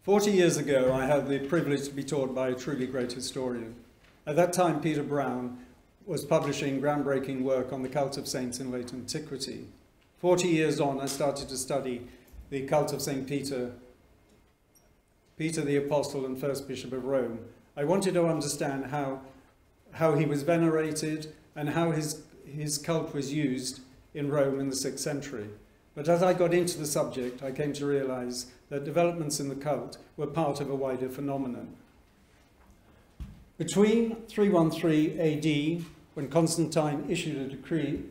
40 years ago, I had the privilege to be taught by a truly great historian. At that time, Peter Brown was publishing groundbreaking work on the cult of saints in late antiquity. 40 years on, I started to study the cult of St. Peter, Peter the Apostle and first Bishop of Rome. I wanted to understand how he was venerated and how his cult was used in Rome in the 6th century. But as I got into the subject, I came to realize that developments in the cult were part of a wider phenomenon. Between 313 AD, when Constantine issued a decree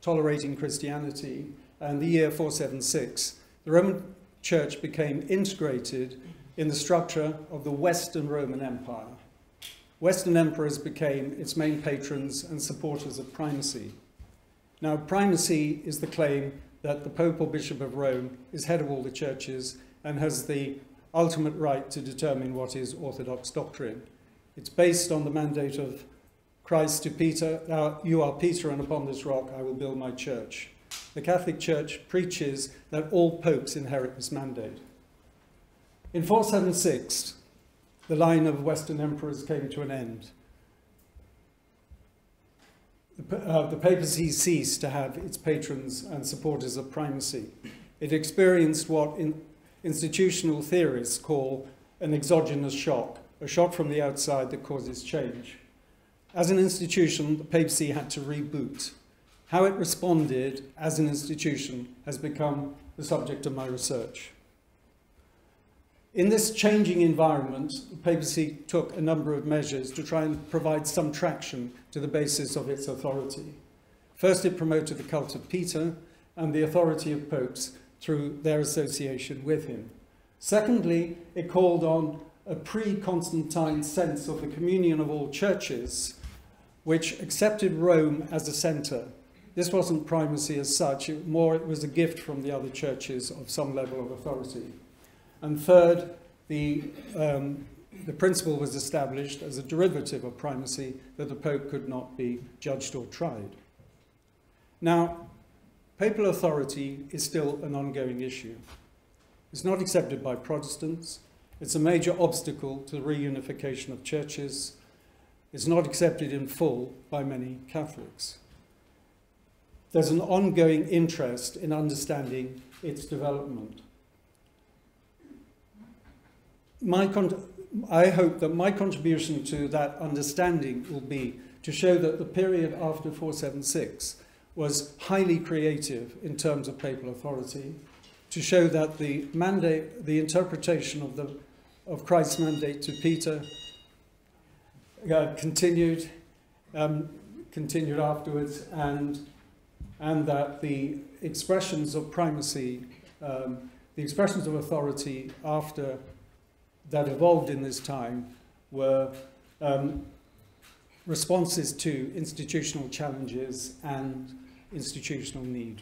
tolerating Christianity, and the year 476, the Roman Church became integrated in the structure of the Western Roman Empire. Western emperors became its main patrons and supporters of primacy. Now, primacy is the claim that the Pope or Bishop of Rome is head of all the churches and has the ultimate right to determine what is orthodox doctrine. It's based on the mandate of Christ to Peter, "You are Peter, and upon this rock I will build my church." The Catholic Church preaches that all popes inherit this mandate. In 476, the line of Western emperors came to an end. The papacy ceased to have its patrons and supporters of primacy. It experienced what institutional theorists call an exogenous shock, a shock from the outside that causes change. As an institution, the papacy had to reboot. How it responded as an institution has become the subject of my research. In this changing environment, the papacy took a number of measures to try and provide some traction to the basis of its authority. First, it promoted the cult of Peter and the authority of popes through their association with him. Secondly, it called on a pre-Constantine sense of the communion of all churches, which accepted Rome as a centre. This wasn't primacy as such, it was a gift from the other churches of some level of authority. And third, the principle was established as a derivative of primacy that the Pope could not be judged or tried. Now, papal authority is still an ongoing issue. It's not accepted by Protestants. It's a major obstacle to the reunification of churches. It's not accepted in full by many Catholics. There's an ongoing interest in understanding its development. I hope that my contribution to that understanding will be to show that the period after 476 was highly creative in terms of papal authority, to show that the mandate, the interpretation of Christ's mandate to Peter continued afterwards, and that the expressions of primacy, the expressions of authority after that evolved in this time were responses to institutional challenges and institutional need.